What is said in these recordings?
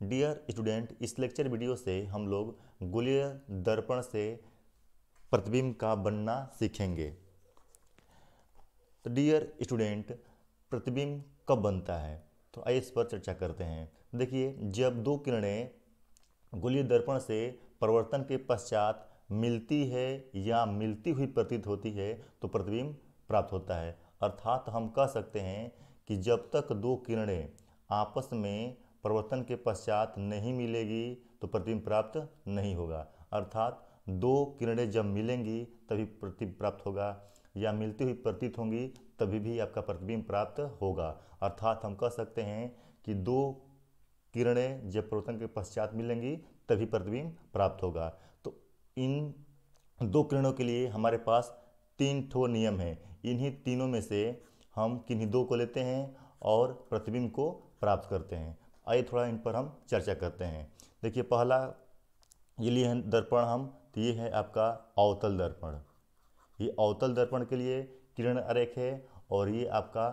Dear student, इस lecture video से हम लोग गोलीय दर्पण से प्रतिबिंब का बनना सीखेंगे। तो डियर स्टूडेंट, प्रतिबिंब कब बनता है? तो आइए इस पर चर्चा करते हैं। देखिए, जब दो किरणें गोलीय दर्पण से परिवर्तन के पश्चात मिलती है या मिलती हुई प्रतीत होती है तो प्रतिबिंब प्राप्त होता है। अर्थात हम कह सकते हैं कि जब तक दो किरणें आपस में परिवर्तन के पश्चात नहीं मिलेगी तो प्रतिबिंब प्राप्त नहीं होगा। अर्थात दो किरणें जब मिलेंगी तभी प्रतिबिंब प्राप्त होगा, या मिलती हुई प्रतीत होंगी तभी भी आपका प्रतिबिंब प्राप्त होगा। अर्थात हम कह सकते हैं कि दो किरणें जब परिवर्तन के पश्चात मिलेंगी तभी प्रतिबिंब प्राप्त होगा। तो इन दो किरणों के लिए हमारे पास तीन ठो नियम हैं। इन्हीं तीनों में से हम किन्हीं दो को लेते हैं और प्रतिबिंब को प्राप्त करते हैं। आइए थोड़ा इन पर हम चर्चा करते हैं। देखिए, पहला ये लिए हैं दर्पण हम, तो ये है आपका अवतल दर्पण। ये अवतल दर्पण के लिए किरण आरेख है और ये आपका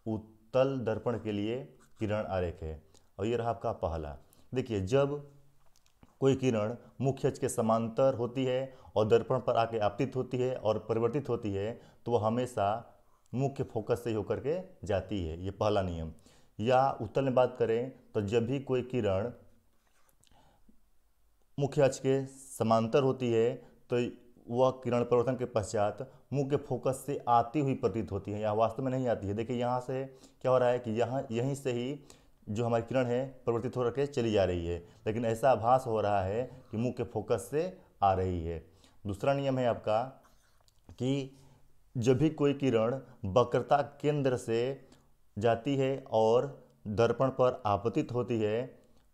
उत्तल दर्पण के लिए किरण आरेख है। और ये रहा आपका पहला। देखिए, जब कोई किरण मुख्य अक्ष के समांतर होती है और दर्पण पर आके आपतित होती है और परिवर्तित होती है तो वह हमेशा मुख्य फोकस से होकर के जाती है। ये पहला नियम। या उत्तल में बात करें तो जब भी कोई किरण मुख्य अक्ष के समांतर होती है तो वह किरण परिवर्तन के पश्चात मुख्य फोकस से आती हुई प्रतीत होती है, यहाँ वास्तव में नहीं आती है। देखिए, यहाँ से क्या हो रहा है कि यहाँ यहीं से ही जो हमारी किरण है परिवर्तित हो करके चली जा रही है, लेकिन ऐसा आभास हो रहा है कि मुख्य फोकस से आ रही है। दूसरा नियम है आपका कि जब भी कोई किरण वक्रता केंद्र से जाती है और दर्पण पर आपतित होती है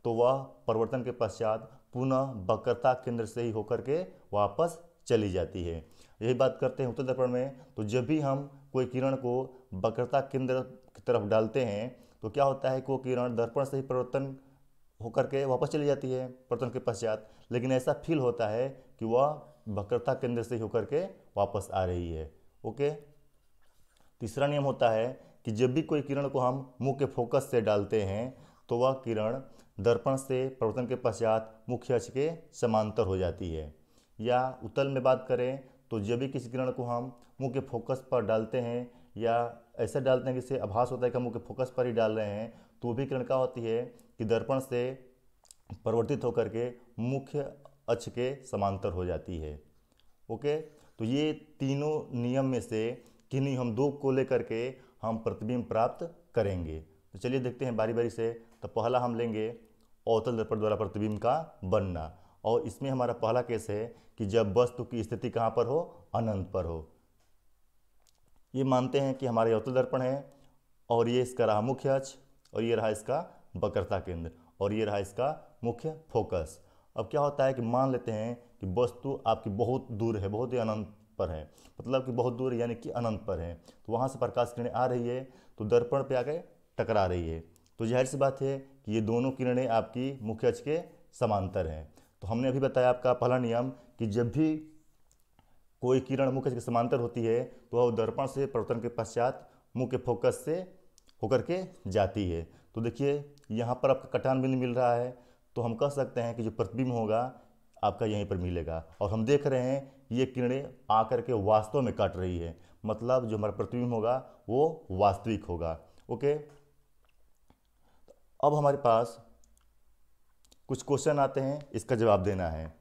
तो वह परिवर्तन के पश्चात पुनः वक्रता केंद्र से ही होकर के वापस चली जाती है। यही बात करते हैं उत्तल दर्पण में। तो जब भी हम कोई किरण को वक्रता केंद्र की तरफ डालते हैं तो क्या होता है कि वो किरण दर्पण से ही परिवर्तन होकर के वापस चली जाती है परिवर्तन के पश्चात, लेकिन ऐसा फील होता है कि वह वक्रता केंद्र से ही होकर के वापस आ रही है। ओके। तीसरा नियम होता है कि जब भी कोई किरण को हम मुख्य फोकस से डालते हैं तो वह किरण दर्पण से परिवर्तन के पश्चात मुख्य अक्ष के समांतर हो जाती है। या उत्तल में बात करें तो जब भी किसी किरण को हम मुख्य फोकस पर डालते हैं या ऐसा डालते हैं कि इससे आभास होता है कि हम मुख्य फोकस पर ही डाल रहे हैं, तो वो भी किरण क्या होती है कि दर्पण से परिवर्तित होकर के मुख्य अक्ष के समांतर हो जाती है। ओके। तो ये तीनों नियम में से किन्हीं हम दो को लेकर के हम प्रतिबिंब प्राप्त करेंगे। तो चलिए देखते हैं बारी बारी से। तो पहला हम लेंगे अवतल दर्पण द्वारा प्रतिबिंब का बनना, और इसमें हमारा पहला केस है कि जब वस्तु की स्थिति कहाँ पर हो? अनंत पर हो। ये मानते हैं कि हमारे अवतल दर्पण है और ये इसका रहा मुख्य अक्ष और ये रहा इसका वक्रता केंद्र और ये रहा इसका मुख्य फोकस। अब क्या होता है कि मान लेते हैं कि वस्तु आपकी बहुत दूर है, बहुत ही अनंत पर है, मतलब कि बहुत दूर यानी कि अनंत पर है। तो वहाँ से प्रकाश किरणें आ रही है तो दर्पण पे आके टकरा रही है। तो जाहिर सी बात है कि ये दोनों किरणें आपकी मुख्य अक्ष के समांतर हैं। तो हमने अभी बताया आपका पहला नियम कि जब भी कोई किरण मुख्य अक्ष के समांतर होती है तो वह दर्पण से परिवर्तन के पश्चात मुख्य फोकस से होकर के जाती है। तो देखिए, यहाँ पर आपका कटान बिंदु मिल रहा है तो हम कह सकते हैं कि जो प्रतिबिंब होगा आपका यहीं पर मिलेगा। और हम देख रहे हैं ये किरणें आकर के वास्तव में काट रही है, मतलब जो हमारा प्रतिबिंब होगा वो वास्तविक होगा। ओके। अब हमारे पास कुछ क्वेश्चन आते हैं, इसका जवाब देना है।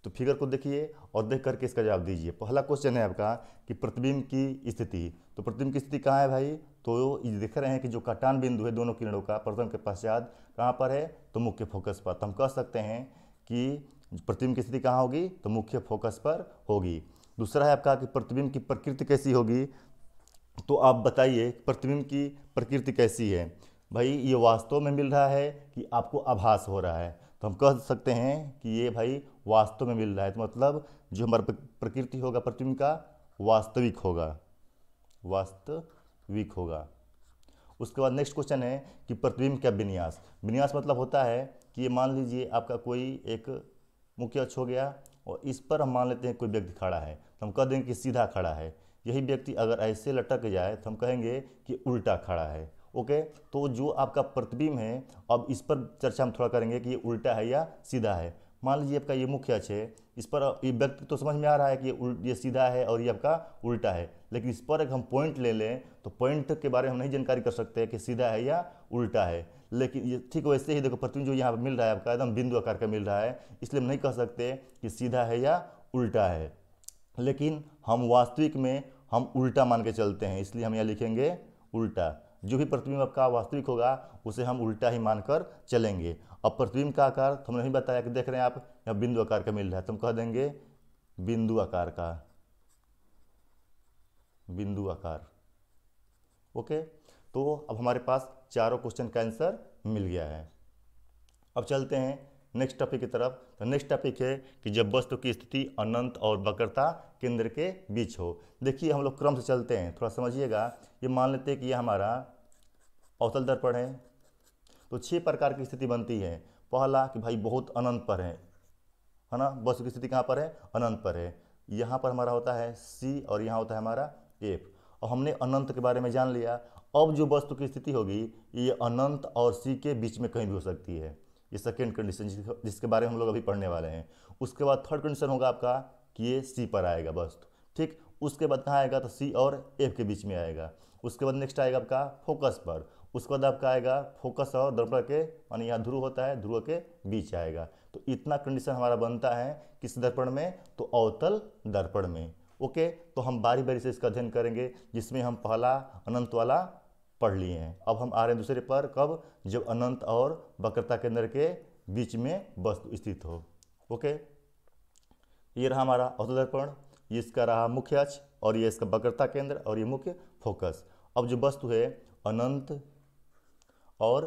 तो फिगर को देखिए और देख करके इसका जवाब दीजिए। पहला क्वेश्चन है आपका कि प्रतिबिंब की स्थिति। तो प्रतिबिंब की स्थिति कहाँ है भाई? तो ये देख रहे हैं कि जो कटान बिंदु है दोनों किरणों का परिवर्तन के पश्चात कहाँ पर है? तो मुख्य फोकस पर। तो हम कह सकते हैं कि प्रतिबिंब की स्थिति कहाँ होगी? तो मुख्य फोकस पर होगी। दूसरा है आपका कि प्रतिबिंब की प्रकृति कैसी होगी। तो आप बताइए प्रतिबिंब की प्रकृति कैसी है? भाई, ये वास्तव में मिल रहा है कि आपको आभास हो रहा है? तो हम कह सकते हैं कि ये भाई वास्तव में मिल रहा है। तो मतलब जो हमारा प्रकृति होगा प्रतिबिंब का वास्तविक होगा, वास्तविक होगा। उसके बाद नेक्स्ट क्वेश्चन है कि प्रतिबिंब का विन्यास। विन्यास मतलब होता है कि ये मान लीजिए आपका कोई एक मुख्य अक्ष हो गया और इस पर हम मान लेते हैं कोई व्यक्ति खड़ा है, तो हम कह देंगे कि सीधा खड़ा है। यही व्यक्ति अगर ऐसे लटक जाए तो हम कहेंगे कि उल्टा खड़ा है। ओके, तो जो आपका प्रतिबिंब है, अब इस पर चर्चा हम थोड़ा करेंगे कि ये उल्टा है या सीधा है। मान लीजिए आपका ये मुख्य अक्ष है, इस पर ये व्यक्ति तो समझ में आ रहा है कि ये सीधा है और ये आपका उल्टा है, लेकिन इस पर एक हम पॉइंट ले लें तो पॉइंट के बारे में हम नहीं जानकारी कर सकते कि सीधा है या उल्टा है। लेकिन ये ठीक वैसे ही देखो, प्रतिबिंब जो यहाँ पर मिल रहा है आपका एकदम बिंदु आकार का मिल रहा है, इसलिए हम नहीं कह सकते कि सीधा है या उल्टा है। लेकिन हम वास्तविक में हम उल्टा मान के चलते हैं, इसलिए हम यहाँ लिखेंगे उल्टा। जो भी प्रतिबिंब आपका वास्तविक होगा उसे हम उल्टा ही मानकर चलेंगे। अब प्रतिबिंब का आकार तो हमने नहीं बताया कि देख रहे हैं आप यहाँ बिंदु आकार का मिल रहा है, तो हम कह देंगे बिंदु आकार का, बिंदु आकार। ओके, तो अब हमारे पास चारों क्वेश्चन का आंसर मिल गया है। अब चलते हैं नेक्स्ट टॉपिक की तरफ। तो नेक्स्ट टॉपिक है कि जब वस्तु की स्थिति अनंत और वक्रता केंद्र के बीच हो। देखिए हम लोग क्रम से चलते हैं, थोड़ा समझिएगा। ये मान लेते हैं कि ये हमारा अवतल दर्पण है, तो 6 प्रकार की स्थिति बनती है। पहला कि भाई बहुत अनंत पर है ना, वस्तु की स्थिति कहाँ पर है, अनंत पर है। यहाँ पर हमारा होता है सी और यहाँ होता है हमारा एफ। और हमने अनंत के बारे में जान लिया। अब जो वस्तु की स्थिति होगी ये अनंत और सी के बीच में कहीं भी हो सकती है। ये सेकेंड कंडीशन जिसके बारे में हम लोग अभी पढ़ने वाले हैं। उसके बाद थर्ड कंडीशन होगा आपका कि ये सी पर आएगा वस्तु, ठीक। उसके बाद कहाँ आएगा, तो सी और एफ के बीच में आएगा। उसके बाद नेक्स्ट आएगा आपका फोकस पर। उसके बाद आपका आएगा फोकस और दर्पण के, यानी यहाँ ध्रुव होता है, ध्रुव के बीच आएगा। तो इतना कंडीशन हमारा बनता है किस दर्पण में, तो अवतल दर्पण में। ओके, तो हम बारी बारी से इसका अध्ययन करेंगे, जिसमें हम पहला अनंत वाला पढ़ लिए हैं। अब हम आ रहे हैं दूसरे पर, कब, जब अनंत और वक्रता केंद्र के बीच में वस्तु स्थित हो। ओके, ये रहा हमारा अवतल दर्पण, ये इसका रहा मुख्य अक्ष, और ये इसका वक्रता केंद्र, और ये मुख्य फोकस। अब जो वस्तु है अनंत और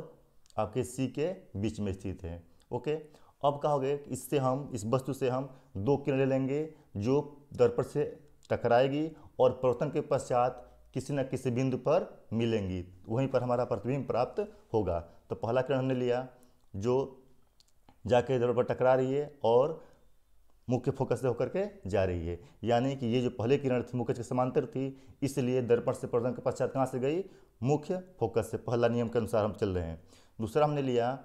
आपके सी के बीच में स्थित है। ओके, अब कहोगे इससे हम, इस वस्तु से हम 2 किरणें लेंगे जो दर्पण से टकराएगी और परावर्तन के पश्चात किसी न किसी बिंदु पर मिलेंगी, वहीं पर हमारा प्रतिबिंब प्राप्त होगा। तो पहला किरण हमने लिया जो जाके दर्पण पर टकरा रही है और मुख्य फोकस से होकर के जा रही है, यानी कि ये जो पहले किरण थी मुख्य के समांतर थी, इसलिए दर्पण से परावर्तन के पश्चात कहाँ से गई, मुख्य फोकस से। पहला नियम के अनुसार हम चल रहे हैं। दूसरा हमने लिया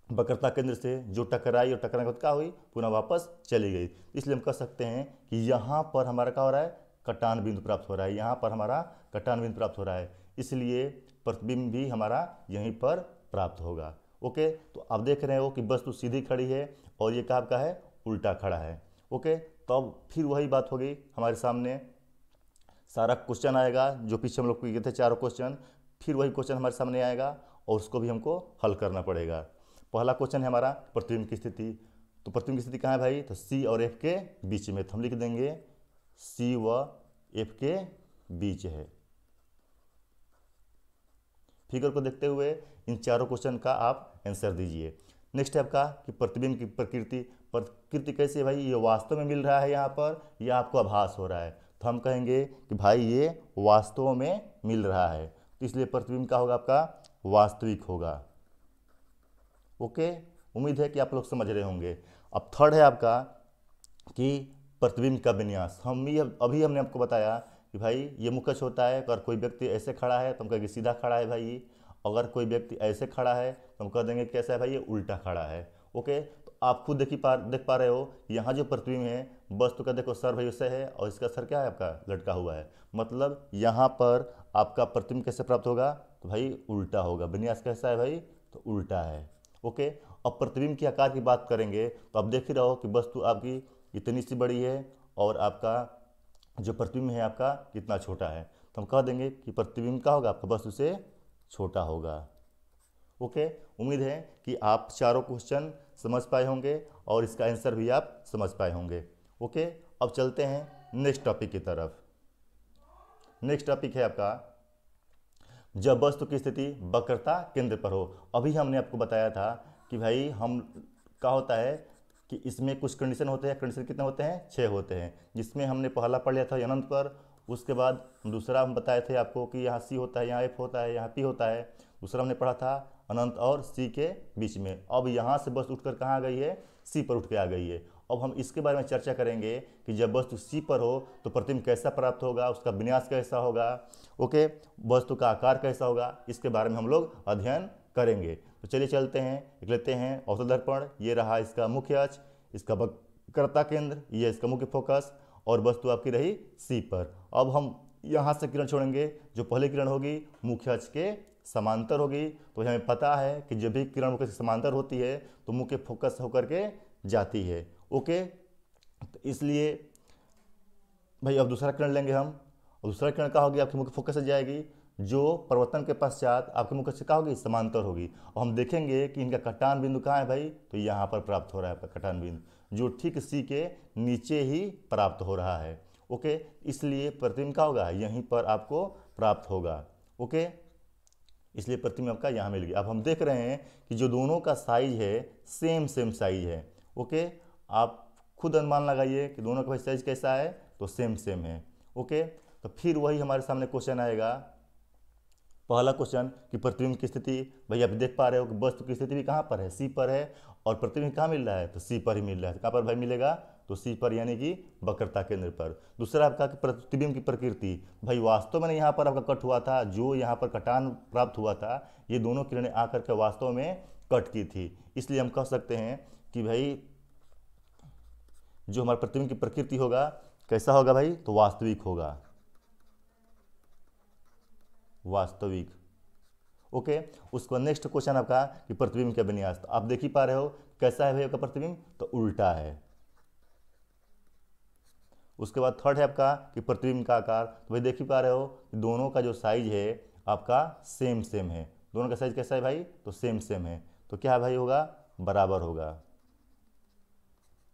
वक्रता केंद्र से जो टकराई और टकराने के बाद क्या हुई, पुनः वापस चली गई। इसलिए हम कह सकते हैं कि यहाँ पर हमारा क्या हो रहा है, कटान बिंदु प्राप्त हो रहा है, यहाँ पर हमारा कटान बिंदु प्राप्त हो रहा है, इसलिए प्रतिबिंब भी हमारा यहीं पर प्राप्त होगा। ओके, तो आप देख रहे हो कि वस्तु सीधी खड़ी है और ये कहाँ का है, उल्टा खड़ा है। ओके, तो अब फिर वही बात हो गई, हमारे सामने सारा क्वेश्चन आएगा जो पीछे हम लोग किए थे, चारों क्वेश्चन, फिर वही क्वेश्चन हमारे सामने आएगा और उसको भी हमको हल करना पड़ेगा। पहला क्वेश्चन है हमारा प्रतिबिंब की स्थिति। तो प्रतिबिंब की स्थिति कहाँ है भाई, तो सी और एफ के बीच में। तो हम लिख देंगे सी व एफ के बीच है। फिगर को देखते हुए इन चारों क्वेश्चन का आप आंसर दीजिए। नेक्स्ट है आपका कि प्रतिबिंब की प्रकृति कैसी है भाई, ये वास्तव में मिल रहा है यहाँ पर या आपको आभास हो रहा है। तो हम कहेंगे कि भाई ये वास्तव में मिल रहा है, तो इसलिए प्रतिबिंब का होगा आपका वास्तविक होगा। ओके, उम्मीद है कि आप लोग समझ रहे होंगे। अब थर्ड है आपका कि प्रतिबिंब का विन्यास। अभी हमने आपको बताया कि भाई ये मुख्य अक्ष होता है, अगर कोई व्यक्ति ऐसे खड़ा है तो हम कहेंगे सीधा खड़ा है भाई, अगर कोई व्यक्ति ऐसे खड़ा है तो हम कह देंगे कैसा है भाई, ये उल्टा खड़ा है। ओके, तो आप खुद देख पा रहे हो यहाँ जो प्रतिबिंब है वस्तु का, देखो सर भाई वैसे है और इसका सर क्या है आपका लटका हुआ है, मतलब यहाँ पर आपका प्रतिबिंब कैसे प्राप्त होगा, तो भाई उल्टा होगा। विन्यास कैसा है भाई, तो उल्टा है। ओके, अब प्रतिबिंब के आकार की बात करेंगे तो आप देख ही रहो कि वस्तु आपकी इतनी सी बड़ी है और आपका जो प्रतिबिंब है आपका कितना छोटा है, तो हम कह देंगे कि प्रतिबिंब का होगा आपका वस्तु से छोटा होगा। ओके, उम्मीद है कि आप चारों क्वेश्चन समझ पाए होंगे और इसका आंसर भी आप समझ पाए होंगे। ओके, अब चलते हैं नेक्स्ट टॉपिक की तरफ। नेक्स्ट टॉपिक है आपका जब वस्तु की स्थिति वक्रता केंद्र पर हो। अभी हमने आपको बताया था कि भाई हम क्या होता है कि इसमें कुछ कंडीशन होते हैं। कंडीशन कितने होते हैं, 6 होते हैं, जिसमें हमने पहला पढ़ लिया था अनंत पर। उसके बाद दूसरा हम बताए थे आपको कि यहाँ सी होता है, यहाँ एफ होता है, यहाँ पी होता है। दूसरा हमने पढ़ा था अनंत और सी के बीच में। अब यहाँ से बस उठकर कहाँ आ गई है, सी पर उठ के आ गई है। अब हम इसके बारे में चर्चा करेंगे कि जब वस्तु सी पर हो तो प्रतिबिंब कैसा प्राप्त होगा, उसका विन्यास कैसा होगा, ओके, वस्तु का आकार कैसा होगा, इसके बारे में हम लोग अध्ययन करेंगे। तो चलिए चलते हैं, लिख लेते हैं अवतल दर्पण, ये रहा इसका मुख्य अक्ष, इसका वक्रता केंद्र, ये इसका मुख्य फोकस, और वस्तु आपकी रही सी पर। अब हम यहाँ से किरण छोड़ेंगे, जो पहली किरण होगी मुख्य अक्ष के समांतर होगी। तो हमें पता है कि जब भी किरण मुख्य अक्ष के समांतर होती है तो मुख्य फोकस होकर के जाती है, ओके। तो इसलिए भाई अब दूसरा किरण लेंगे हम, और दूसरा किरण क्या होगी, आपके मुख्य फोकस से जाएगी, जो परिवर्तन के पश्चात आपके मुख्य से क्या होगी, समांतर होगी। और हम देखेंगे कि इनका कटान बिंदु कहाँ है भाई, तो यहाँ पर प्राप्त हो रहा है आपका कटान बिंदु, जो ठीक सी के नीचे ही प्राप्त हो रहा है, ओके। इसलिए प्रतिबिंब क्या होगा, यहीं पर आपको प्राप्त होगा, ओके। इसलिए प्रतिबिंब आपका यहाँ मिल गया। अब हम देख रहे हैं कि जो दोनों का साइज है सेम साइज है, ओके। आप खुद अनुमान लगाइए कि दोनों का भाई साइज कैसा है, तो सेम है, ओके। तो फिर वही हमारे सामने क्वेश्चन आएगा, पहला क्वेश्चन कि प्रतिबिंब की स्थिति, भाई आप देख पा रहे हो कि वस्तु की स्थिति भी कहाँ पर है, सी पर है, और प्रतिबिंब कहाँ मिल रहा है, तो सी पर ही मिल रहा है। कहाँ पर भाई मिलेगा, तो सी पर, यानी कि वक्रता केंद्र पर। दूसरा आपका कि प्रतिबिंब की प्रकृति, भाई वास्तव में यहाँ पर आपका कट हुआ था, जो यहाँ पर कटान प्राप्त हुआ था, ये दोनों किरणें आकर के वास्तव में कट की थी। इसलिए हम कह सकते हैं कि भाई जो हमारे प्रतिबिंब की प्रकृति होगा कैसा होगा भाई, तो वास्तविक होगा, वास्तविक, ओके। उसके बाद नेक्स्ट क्वेश्चन आपका कि प्रतिबिंब का विन्यास, तो आप देख ही पा रहे हो कैसा है भाई आपका प्रतिबिंब, तो उल्टा है। उसके बाद थर्ड है आपका कि प्रतिबिंब का आकार, तो भाई देख ही पा रहे हो कि दोनों का जो साइज है आपका सेम है, दोनों का साइज कैसा है भाई, तो सेम है, तो क्या भाई होगा, बराबर होगा,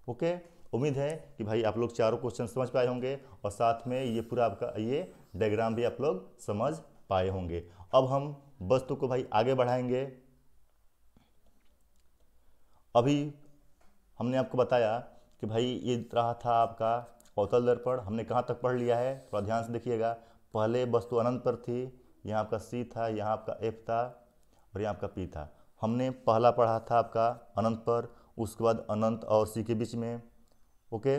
ओके। उम्मीद है कि भाई आप लोग चारों क्वेश्चन समझ पाए होंगे, और साथ में ये पूरा आपका ये डायग्राम भी आप लोग समझ पाए होंगे। अब हम वस्तु को भाई आगे बढ़ाएंगे। अभी हमने आपको बताया कि भाई ये रहा था आपका अवतल दर्पण, हमने कहाँ तक पढ़ लिया है, थोड़ा ध्यान से देखिएगा। पहले वस्तु अनंत पर थी, यहाँ आपका सी था, यहाँ आपका एफ था, और यहाँ आपका पी था। हमने पहला पढ़ा था आपका अनंत पर, उसके बाद अनंत और सी के बीच में, ओके।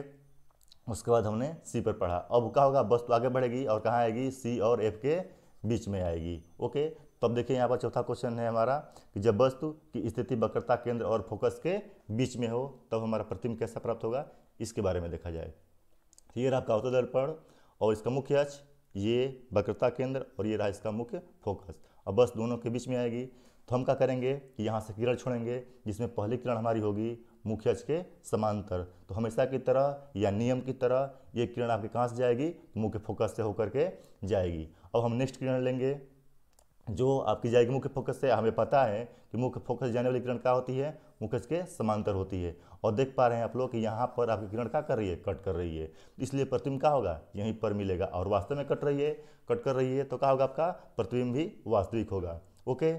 उसके बाद हमने सी पर पढ़ा। अब क्या होगा, वस्तु आगे बढ़ेगी और कहाँ आएगी, सी और एफ के बीच में आएगी, ओके। तो अब देखिए यहाँ पर चौथा क्वेश्चन है हमारा कि जब वस्तु की स्थिति वक्रता केंद्र और फोकस के बीच में हो तब हमारा प्रतिबिंब कैसा प्राप्त होगा, इसके बारे में देखा जाए। ये रहा आपका अवतल दर्पण, और इसका मुख्य अक्ष, ये वक्रता केंद्र, और ये रहा इसका मुख्य फोकस। अब बस दोनों के बीच में आएगी, तो हम क्या करेंगे कि यहाँ से किरण छोड़ेंगे, जिसमें पहली किरण हमारी होगी मुख्य अक्ष के समांतर। तो हमेशा की तरह या नियम की तरह ये किरण आपके कहाँ से जाएगी, मुख्य फोकस से होकर के जाएगी। अब हम नेक्स्ट किरण लेंगे, जो आपकी जाएगी मुख्य फोकस से। हमें पता है कि मुख्य फोकस जाने वाली किरण क्या होती है, मुख्य अक्ष के समांतर होती है, और देख पा रहे हैं आप लोग कि यहाँ पर आपकी किरण क्या कर रही है, कट कर रही है। इसलिए प्रतिबिंब क्या होगा, यहीं पर मिलेगा, और वास्तव में कट कर रही है, तो क्या होगा, आपका प्रतिबिंब भी वास्तविक होगा, ओके।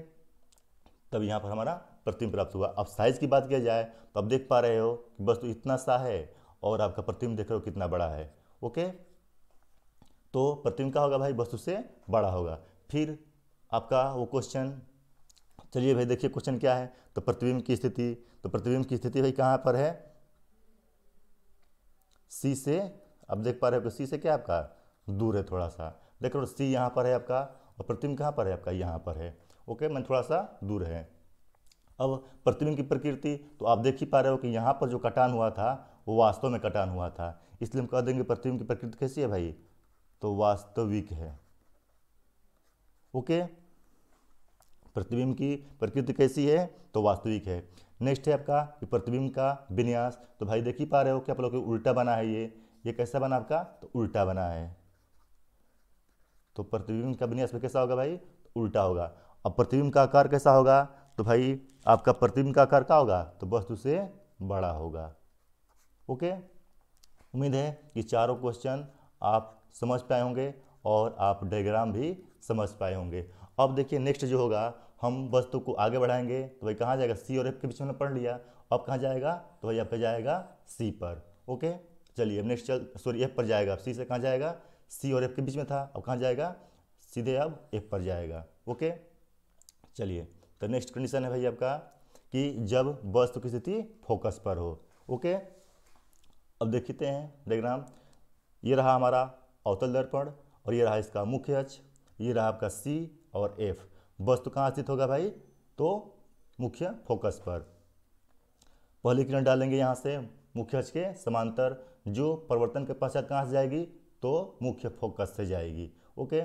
तब यहाँ पर हमारा प्रतिबिंब प्राप्त हुआ। अब साइज की बात किया जाए तो अब देख पा रहे हो कि वस्तु इतना सा है, और आपका प्रतिबिंब देख रहे हो कितना बड़ा है, ओके। तो प्रतिबिंब क्या होगा भाई, वस्तु से बड़ा होगा। फिर आपका वो क्वेश्चन, चलिए भाई देखिए क्वेश्चन क्या है, तो प्रतिबिंब की स्थिति, तो प्रतिबिंब की स्थिति भाई कहाँ पर है, सी से। अब देख पा रहे हो कि सी से क्या आपका दूर है थोड़ा सा, देख रहे हो सी यहाँ पर है आपका, और प्रतिबिंब कहाँ पर है आपका, यहाँ पर है, ओके, मैं थोड़ा सा दूर है। अब प्रतिबिंब की प्रकृति, तो आप देख ही पा रहे हो कि यहाँ पर जो कटान हुआ था वो वास्तव में कटान हुआ था, इसलिए हम कह देंगे प्रतिबिंब की प्रकृति कैसी है भाई, तो वास्तविक है, ओके। प्रतिबिंब की प्रकृति कैसी है, तो वास्तविक है। नेक्स्ट है आपका कि प्रतिबिंब का विन्यास, तो भाई देख ही पा रहे हो कि आप लोग उल्टा बना है, ये कैसा बना आपका, तो उल्टा बना है। तो प्रतिबिंब का विन्यास में कैसा होगा भाई, तो उल्टा होगा। अब प्रतिबिंब का आकार कैसा होगा, तो भाई आपका प्रतिबिंब का आकार क्या होगा, तो वस्तु से बड़ा होगा, ओके। उम्मीद है कि चारों क्वेश्चन आप समझ पाए होंगे, और आप डायग्राम भी समझ पाए होंगे। अब देखिए नेक्स्ट जो होगा, हम वस्तु को आगे बढ़ाएंगे, तो भाई कहाँ जाएगा, सी और एफ के बीच में पढ़ लिया, अब कहाँ जाएगा, तो भाई आप पे जाएगा सी पर, ओके। चलिए अब नेक्स्ट सॉरी एफ पर जाएगा, सी से कहाँ जाएगा, सी और एफ के बीच में था, अब कहाँ जाएगा, सीधे अब एफ पर जाएगा, ओके। चलिए तो नेक्स्ट कंडीशन है भाई आपका कि जब वस्तु की स्थिति फोकस पर हो, ओके। अब देखते हैं डायग्राम। ये रहा हमारा अवतल दर्पण और ये रहा इसका मुख्य अक्ष, ये रहा आपका C और F। वस्तु कहाँ स्थित होगा भाई? तो मुख्य फोकस पर। पहली किरण डालेंगे यहाँ से मुख्य अक्ष के समांतर, जो परिवर्तन के पश्चात कहाँ से जाएगी? तो मुख्य फोकस से जाएगी। ओके,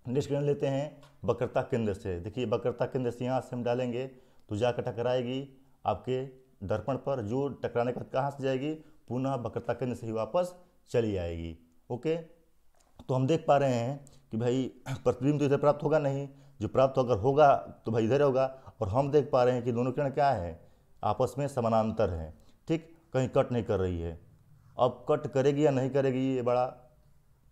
नेक्स्ट किरण लेते हैं वक्रता केंद्र से। देखिए वक्रता केंद्र से यहाँ से हम डालेंगे तो जाकर टकराएगी आपके दर्पण पर, जो टकराने के बाद कहाँ से जाएगी? पुनः वक्रता केंद्र से ही वापस चली आएगी। ओके, तो हम देख पा रहे हैं कि भाई प्रतिबिंब तो इधर प्राप्त होगा नहीं, जो प्राप्त अगर होगा तो भाई इधर होगा, और हम देख पा रहे हैं कि दोनों किरण क्या है? आपस में समानांतर हैं। ठीक, कहीं कट नहीं कर रही है। अब कट करेगी या नहीं करेगी ये बड़ा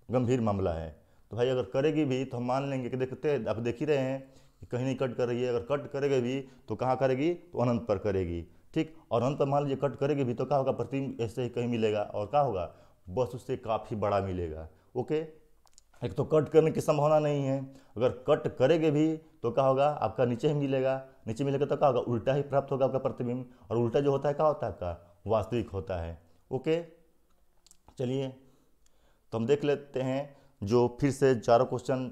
गंभीर मामला है। तो भाई अगर करेगी भी तो हम मान लेंगे कि देखते आप देख ही रहे हैं कि कहीं नहीं कट कर रही है। अगर कट करेगी भी तो कहाँ करेगी? तो अनंत पर करेगी। ठीक, और अनंत पर मान लीजिए कट करेगी भी तो क्या होगा? प्रतिबिंब ऐसे ही कहीं मिलेगा और क्या होगा? बस उससे काफ़ी बड़ा मिलेगा। ओके, एक तो कट करने की संभावना नहीं है, अगर कट करेंगे भी तो क्या होगा? आपका नीचे ही मिलेगा, नीचे मिलेगा तो क्या होगा? उल्टा ही प्राप्त होगा आपका प्रतिबिंब, और उल्टा जो होता है क्या होता है? आपका वास्तविक होता है। ओके, चलिए तो हम देख लेते हैं जो फिर से चारों क्वेश्चन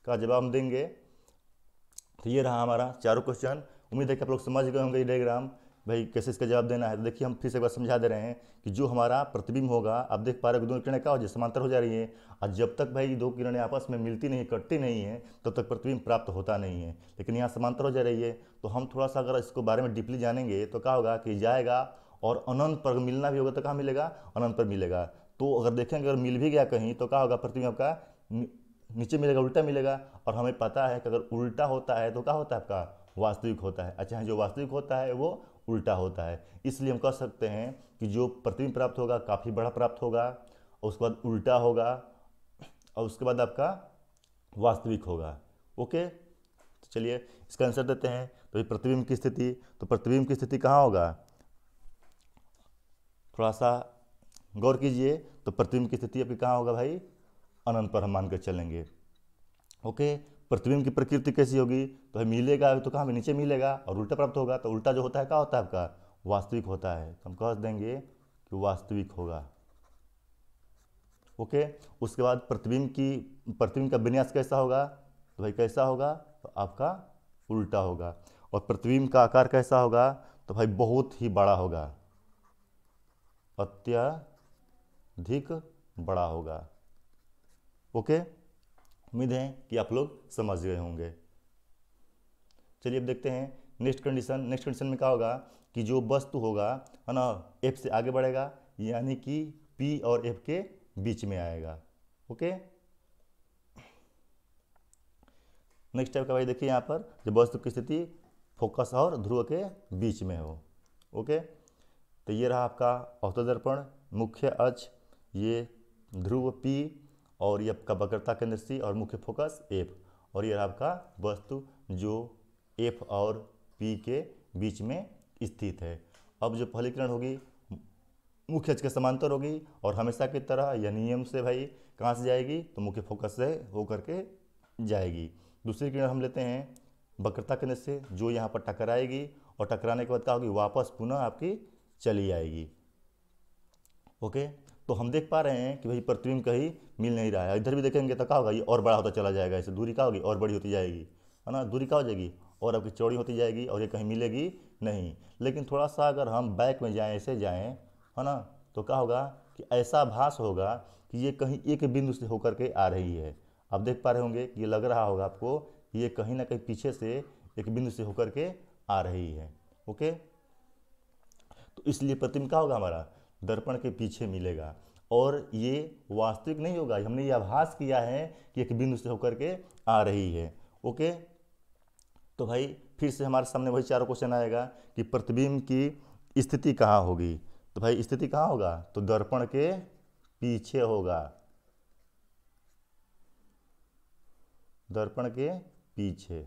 का जवाब हम देंगे। तो ये रहा हमारा चारों क्वेश्चन। उम्मीद है कि आप लोग समझ गए होंगे ये डायग्राम भाई कैसे इसका जवाब देना है। तो देखिए हम फिर से एक बार समझा दे रहे हैं कि जो हमारा प्रतिबिंब होगा, आप देख पा रहे हो दोनों किरणें क्या हो जाए? समांतर हो जा रही है, और जब तक भाई दो किरणें आपस में मिलती नहीं, कटती नहीं है, तब तक प्रतिबिंब प्राप्त होता नहीं है। लेकिन यहाँ समांतर हो जा रही है, तो हम थोड़ा सा अगर इसको बारे में डीपली जानेंगे तो क्या होगा कि जाएगा, और अनंत पर मिलना भी होगा तो कहाँ मिलेगा? अनंत पर मिलेगा। तो अगर देखेंगे अगर मिल भी गया कहीं तो क्या होगा? प्रतिबिंब आपका नीचे मिलेगा, उल्टा मिलेगा, और हमें पता है कि अगर उल्टा होता है तो क्या होता है? आपका वास्तविक होता है। अच्छा, जो वास्तविक होता है वो उल्टा होता है, इसलिए हम कह सकते हैं कि जो प्रतिबिंब प्राप्त होगा काफ़ी बड़ा प्राप्त होगा, और उसके बाद उल्टा होगा, और उसके बाद आपका वास्तविक होगा। ओके, तो चलिए इसका आंसर देते हैं। तो प्रतिबिंब की स्थिति, तो प्रतिबिंब की स्थिति कहाँ होगा? थोड़ा सा गौर कीजिए। तो प्रतिबिंब की स्थिति आपकी कहाँ होगा भाई? अनंत पर हम मान कर चलेंगे। ओके, प्रतिबिंब की प्रकृति कैसी होगी? तो मिलेगा तो कहाँ? नीचे मिलेगा, और उल्टा प्राप्त होगा, तो उल्टा जो होता है क्या होता है? आपका वास्तविक होता है। तो हम कह देंगे कि वास्तविक होगा। ओके, उसके बाद प्रतिबिंब का विन्यास कैसा होगा? तो भाई कैसा होगा? तो आपका उल्टा होगा। और प्रतिबिंब का आकार कैसा होगा? तो भाई बहुत ही बड़ा होगा, अत्यधिक बड़ा होगा। ओके, उम्मीद है कि आप लोग समझ गए होंगे। चलिए अब देखते हैं नेक्स्ट कंडीशन। नेक्स्ट कंडीशन में क्या होगा कि जो वस्तु होगा है ना, एफ से आगे बढ़ेगा, यानी कि पी और एफ के बीच में आएगा। ओके, नेक्स्ट टाइप का भाई देखिए यहाँ पर जब वस्तु की स्थिति फोकस और ध्रुव के बीच में हो। ओके, तो ये रहा आपका अवतल दर्पण, मुख्य अक्ष, ये ध्रुव पी, और ये आपका वक्रता केंद्र सी, और मुख्य फोकस एफ, और ये रहा आपका वस्तु जो एफ और पी के बीच में स्थित है। अब जो पहली किरण होगी मुख्य अक्ष के समांतर होगी, और हमेशा की तरह यह नियम से भाई कहाँ से जाएगी? तो मुख्य फोकस से होकर के जाएगी। दूसरी किरण हम लेते हैं वक्रता केंद्र से, जो यहाँ पर टकराएगी, और टकराने के बाद क्या होगी? वापस पुनः आपकी चली आएगी। ओके, तो हम देख पा रहे हैं कि भाई प्रतिबिंब कहीं मिल नहीं रहा है। इधर भी देखेंगे तो क्या होगा? ये और बड़ा होता चला जाएगा, ऐसे दूरी क्या होगी? और बड़ी होती जाएगी, है ना, दूरी क्या हो जाएगी? और आपकी चौड़ी होती जाएगी, और ये कहीं मिलेगी नहीं। लेकिन थोड़ा सा अगर हम बैक में जाएँ, ऐसे जाएँ, है ना, तो क्या होगा कि ऐसा आभास होगा कि ये कहीं एक बिंदु से होकर के आ रही है। आप देख पा रहे होंगे कि ये लग रहा होगा आपको कि ये कहीं ना कहीं पीछे से एक बिंदु से होकर के आ रही है। ओके, तो इसलिए प्रतिबिंब क्या होगा? हमारा दर्पण के पीछे मिलेगा, और ये वास्तविक नहीं होगा। हमने ये आभास किया है कि एक बिंदु से होकर के आ रही है। ओके, तो भाई फिर से हमारे सामने वही चारों क्वेश्चन आएगा कि प्रतिबिंब की स्थिति कहाँ होगी? तो भाई स्थिति कहाँ होगा? तो दर्पण के पीछे होगा, दर्पण के पीछे,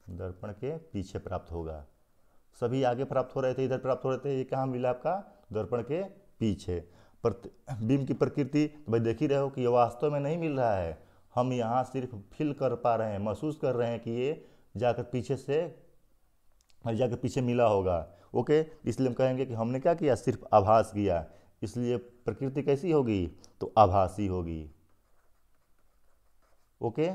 दर्पण के पीछे प्राप्त होगा। सभी आगे प्राप्त हो रहे थे, इधर प्राप्त हो रहे थे, ये कहाँ मिला? आपका दर्पण के पीछे। प्रतिबिंब की प्रकृति तो भाई देख ही रहे हो कि ये वास्तव में नहीं मिल रहा है, हम यहाँ सिर्फ फील कर पा रहे हैं, महसूस कर रहे हैं कि ये जाकर पीछे से जाकर पीछे मिला होगा। ओके, इसलिए हम कहेंगे कि हमने क्या किया, सिर्फ आभास किया, इसलिए प्रकृति कैसी होगी, तो आभासी होगी। ओके,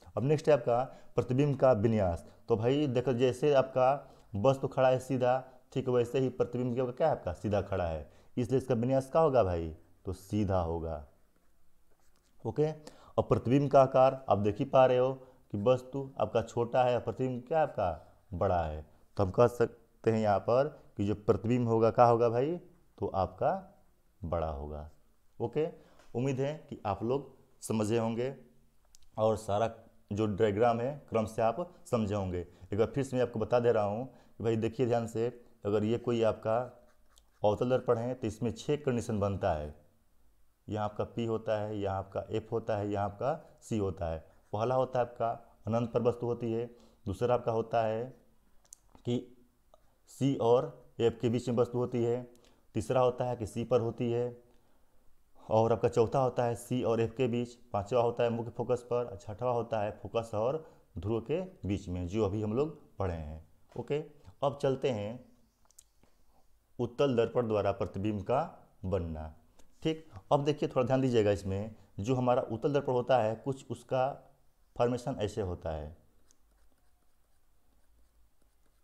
अब नेक्स्ट है आपका प्रतिबिंब का विन्यास। तो भाई देखो, जैसे आपका वस्तु खड़ा है सीधा, ठीक वैसे ही प्रतिबिंब क्या है आपका, सीधा खड़ा है, इसलिए इसका विन्यास क्या होगा भाई, तो सीधा होगा। ओके, और प्रतिबिंब का आकार आप देख ही पा रहे हो कि वस्तु आपका छोटा है और प्रतिबिंब क्या आपका बड़ा है, तो हम कह सकते हैं यहाँ पर कि जो प्रतिबिंब होगा क्या होगा भाई, तो आपका बड़ा होगा। ओके, उम्मीद है कि आप लोग समझे होंगे और सारा जो डायग्राम है क्रम से आप समझे होंगे। एक बार फिर से मैं आपको बता दे रहा हूँ कि भाई देखिए ध्यान से, अगर ये कोई आपका अवतल दर्पण है तो इसमें 6 कंडीशन बनता है। यहाँ आपका P होता है, यहाँ आपका F होता है, यहाँ आपका C होता है। पहला होता है आपका अनंत पर वस्तु होती है, दूसरा आपका होता है कि C और F के बीच में वस्तु होती है, तीसरा होता है कि C पर होती है, और आपका चौथा होता है C और F के बीच, पांचवा होता है मुख्य फोकस पर, छठवा होता है फोकस और ध्रुव के बीच में, जो अभी हम लोग पढ़े हैं। ओके, अब चलते हैं उत्तल दर्पण द्वारा प्रतिबिंब का बनना। ठीक, अब देखिए थोड़ा ध्यान दीजिएगा, इसमें जो हमारा उत्तल दर्पण होता है कुछ उसका फॉर्मेशन ऐसे होता है,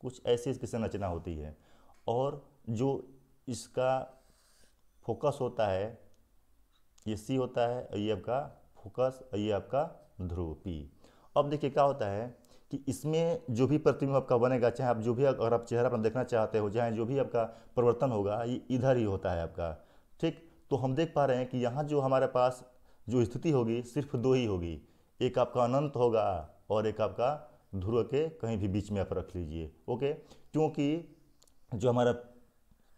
कुछ ऐसी इसकी संरचना होती है, और जो इसका फोकस होता है ये C होता है, और ये आपका फोकस, और ये आपका ध्रुव P। अब देखिए क्या होता है कि इसमें जो भी प्रतिबिंब आपका बनेगा, चाहे आप जो भी अगर आप चेहरा अपना देखना चाहते हो, चाहे जो भी आपका परिवर्तन होगा, ये इधर ही होता है आपका। ठीक, तो हम देख पा रहे हैं कि यहाँ जो हमारे पास जो स्थिति होगी सिर्फ दो ही होगी, एक आपका अनंत होगा और एक आपका ध्रुव के कहीं भी बीच में आप रख लीजिए। ओके, क्योंकि जो हमारा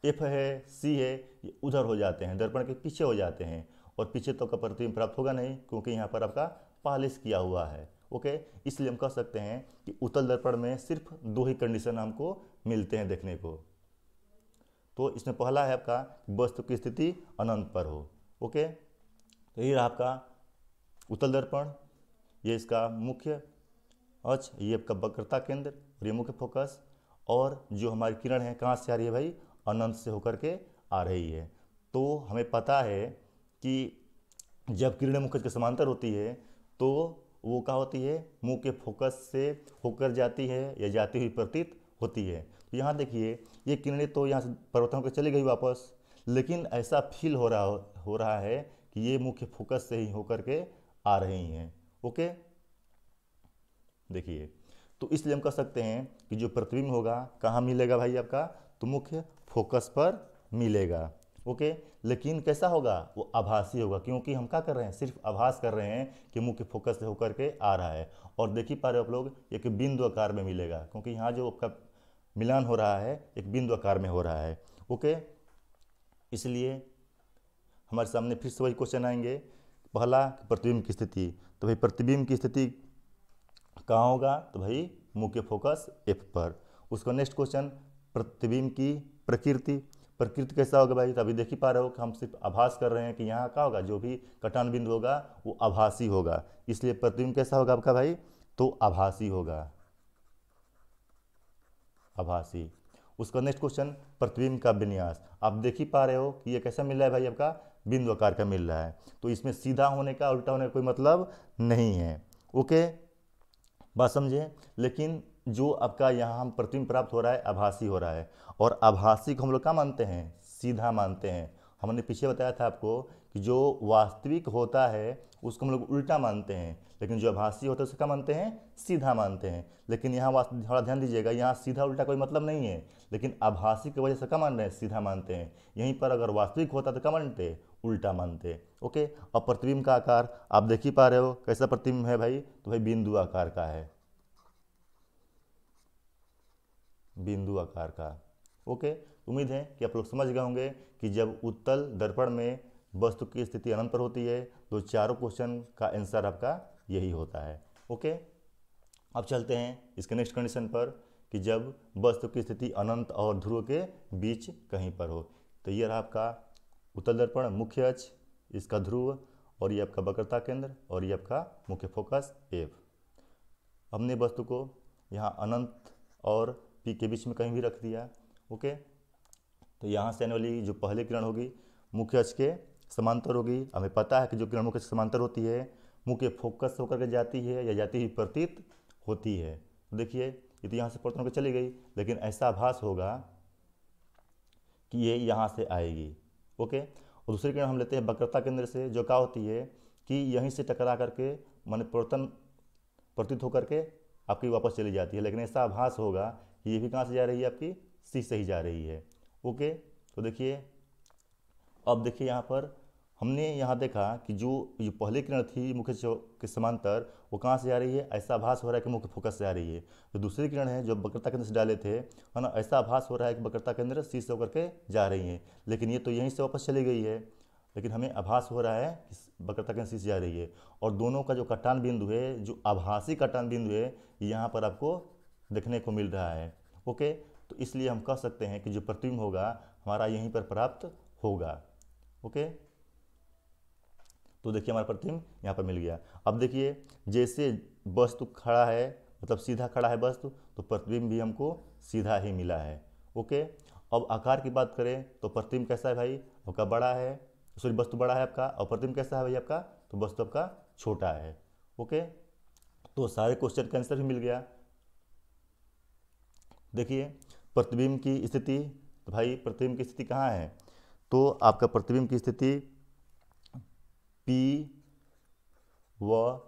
F है, C है, ये उधर हो जाते हैं, दर्पण के पीछे हो जाते हैं, और पीछे तो का प्रतिबिंब प्राप्त होगा नहीं क्योंकि यहाँ पर आपका पॉलिश किया हुआ है। ओके, इसलिए हम कह सकते हैं कि उत्तल दर्पण में सिर्फ दो ही कंडीशन हमको मिलते हैं देखने को। तो इसमें पहला है आपका वस्तु की स्थिति अनंत पर हो। ओके, तो ये रहा आपका उत्तल दर्पण, ये इसका मुख्य अक्ष, ये आपका वक्रता केंद्र और ये मुख्य फोकस, और जो हमारी किरण है कहाँ से आ रही है भाई, अनंत से होकर के आ रही है। तो हमें पता है कि जब किरणें मुख्य के समांतर होती है तो वो क्या होती है, मुंह के फोकस से होकर जाती है या जाती हुई प्रतीत होती है। तो यहाँ देखिए ये किरणें तो यहाँ से परिवर्तन होकर चली गई वापस, लेकिन ऐसा फील हो रहा है कि ये मुख्य फोकस से ही होकर के आ रही हैं। ओके, देखिए, तो इसलिए हम कह सकते हैं कि जो प्रतिबिंब होगा कहाँ मिलेगा भाई आपका, तो मुख्य फोकस पर मिलेगा। ओके, लेकिन कैसा होगा, वो आभासी होगा, क्योंकि हम क्या कर रहे हैं, सिर्फ आभास कर रहे हैं कि मुख्य फोकस से होकर के आ रहा है। और देख ही पा रहे हो आप लोग, एक बिंदु आकार में मिलेगा, क्योंकि यहाँ जो आपका मिलान हो रहा है एक बिंदु आकार में हो रहा है। ओके, इसलिए हमारे सामने फिर से वही क्वेश्चन आएंगे, पहला प्रतिबिंब की स्थिति, तो भाई प्रतिबिंब की स्थिति कहाँ होगा, तो भाई मुख्य फोकस F पर। उसका नेक्स्ट क्वेश्चन प्रतिबिंब की प्रकृति, प्रकृति कैसा होगा भाई, तो अभी देख ही पा रहे हो कि हम सिर्फ आभास कर रहे हैं कि यहाँ क्या होगा, जो भी कटान बिंदु होगा वो आभासी होगा, इसलिए प्रतिबिंब कैसा होगा आपका भाई, तो आभासी होगा, आभासी। उसका नेक्स्ट क्वेश्चन प्रतिबिंब का विन्यास, आप देख ही पा रहे हो कि ये कैसा मिल रहा है भाई, आपका बिंदु आकार का मिल रहा है, तो इसमें सीधा होने का उल्टा होने का कोई मतलब नहीं है। ओके, बात समझे, लेकिन जो आपका यहाँ हम प्रतिबिंब प्राप्त हो रहा है आभासी हो रहा है, और आभासी को हम लोग क्या मानते हैं, सीधा मानते हैं। हमने पीछे बताया था आपको कि जो वास्तविक होता है उसको हम लोग उल्टा मानते हैं, लेकिन जो आभासी होता है उसको क्या मानते हैं, सीधा मानते हैं। लेकिन यहाँ थोड़ा ध्यान दीजिएगा, यहाँ सीधा उल्टा कोई मतलब नहीं है, लेकिन आभासी की वजह से क्या मान रहे हैं, सीधा मानते हैं। यहीं पर अगर वास्तविक होता तो क्या मानते, उल्टा मानते। ओके, अब प्रतिबिंब का आकार आप देख ही पा रहे हो कैसा प्रतिबिंब है भाई, तो भाई बिंदु आकार का है, बिंदु आकार का। ओके, उम्मीद है कि आप लोग समझ गए होंगे कि जब उत्तल दर्पण में वस्तु की स्थिति अनंत पर होती है तो चारों क्वेश्चन का आंसर आपका यही होता है। ओके, अब चलते हैं इसके नेक्स्ट कंडीशन पर कि जब वस्तु की स्थिति अनंत और ध्रुव के बीच कहीं पर हो। तो ये रहा आपका उत्तल दर्पण, मुख्य अक्ष, इसका ध्रुव, और ये आपका वक्रता केंद्र, और ये आपका मुख्य फोकस F। हमने वस्तु को यहाँ अनंत और P के बीच में कहीं भी रख दिया, ओके, तो यहाँ से आने वाली जो पहली किरण होगी मुख्य अक्ष के समांतर होगी। हमें पता है कि जो किरण मुख्य अक्ष के समांतर होती है मुख्य फोकस से होकर के जाती है या जाती हुई प्रतीत होती है। तो देखिए ये तो यहाँ से परिवर्तन होकर चली गई, लेकिन ऐसा आभास होगा कि ये यहाँ से आएगी। ओके, और दूसरी किरण हम लेते हैं वक्रता केंद्र से, जो क्या होती है कि यहीं से टकरा करके माने परिवर्तन प्रतीत होकर के आपकी वापस चली जाती है, लेकिन ऐसा आभास होगा कि ये भी कहाँ से जा रही है, आपकी सी से ही जा रही है। ओके, तो देखिए अब देखिए यहाँ पर हमने यहाँ देखा कि जो पहली किरण थी मुख्य के समांतर वो कहाँ से आ रही है, ऐसा आभास हो रहा है कि मुख्य फोकस से आ रही है। जो दूसरी किरण है जो वक्रता केंद्र से डाले थे, है ना, ऐसा आभास हो रहा है कि वक्रता केंद्र सी से होकर के जा रही है, लेकिन ये तो यहीं से वापस चली गई है, लेकिन हमें आभास हो रहा है कि वक्रता केंद्र सी से जा रही है। और दोनों का जो कटान बिंदु है, जो आभासी कटान बिंदु है, यहाँ पर आपको देखने को मिल रहा है। ओके, तो इसलिए हम कह सकते हैं कि जो प्रतिबिंब होगा हमारा यहीं पर प्राप्त होगा। ओके, तो देखिए हमारा प्रतिबिंब यहाँ पर मिल गया। अब देखिए जैसे वस्तु खड़ा है, मतलब सीधा खड़ा है वस्तु, तो प्रतिबिंब भी हमको सीधा ही मिला है। ओके, अब आकार की बात करें तो प्रतिबिंब कैसा है भाई, आपका बड़ा है, सॉरी वस्तु बड़ा है आपका, और प्रतिबिंब कैसा है भाई आपका, तो वस्तु आपका छोटा है। ओके, तो सारे क्वेश्चन का आंसर भी मिल गया। देखिए प्रतिबिंब की स्थिति, तो भाई प्रतिबिंब की स्थिति कहाँ है, तो आपका प्रतिबिंब की स्थिति P व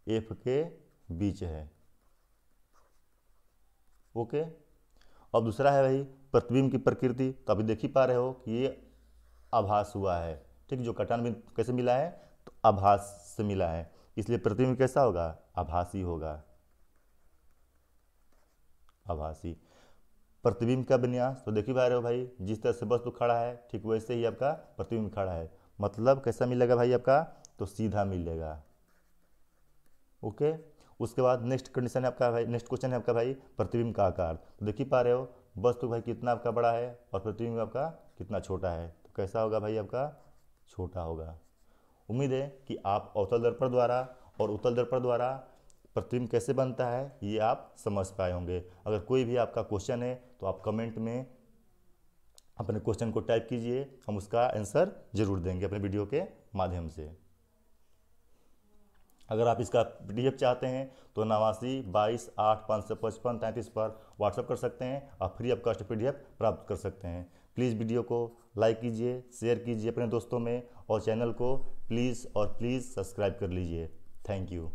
F के बीच है। ओके, अब दूसरा है भाई प्रतिबिंब की प्रकृति, तो अभी देख ही पा रहे हो कि ये आभास हुआ है। ठीक, जो कटान बिंदु कैसे मिला है, तो आभास से मिला है, इसलिए प्रतिबिंब कैसा होगा, आभासी होगा, आभासी। प्रतिबिंब का विन्यास, तो देख ही पा रहे हो भाई, जिस तरह से वस्तु खड़ा है ठीक वैसे ही आपका प्रतिबिंब खड़ा है, मतलब कैसा मिलेगा भाई आपका, तो सीधा मिलेगा। ओके, उसके बाद नेक्स्ट कंडीशन है आपका भाई, नेक्स्ट क्वेश्चन है आपका भाई प्रतिबिंब का आकार। तो देख ही पा रहे हो वस्तु भाई कितना आपका बड़ा है और प्रतिबिंब आपका कितना छोटा है, तो कैसा होगा भाई आपका, छोटा होगा। उम्मीद है कि आप अवतल दर्पण द्वारा और उत्तल दर्पण द्वारा प्रतिबिंब कैसे बनता है ये आप समझ पाए होंगे। अगर कोई भी आपका क्वेश्चन है तो आप कमेंट में अपने क्वेश्चन को टाइप कीजिए, हम उसका आंसर जरूर देंगे अपने वीडियो के माध्यम से। अगर आप इसका PDF चाहते हैं तो 8922855533 पर व्हाट्सअप कर सकते हैं, आप फ्री ऑफ कॉस्ट PDF प्राप्त कर सकते हैं। प्लीज़ वीडियो को लाइक कीजिए, शेयर कीजिए अपने दोस्तों में, और चैनल को प्लीज़ सब्सक्राइब कर लीजिए। Thank you.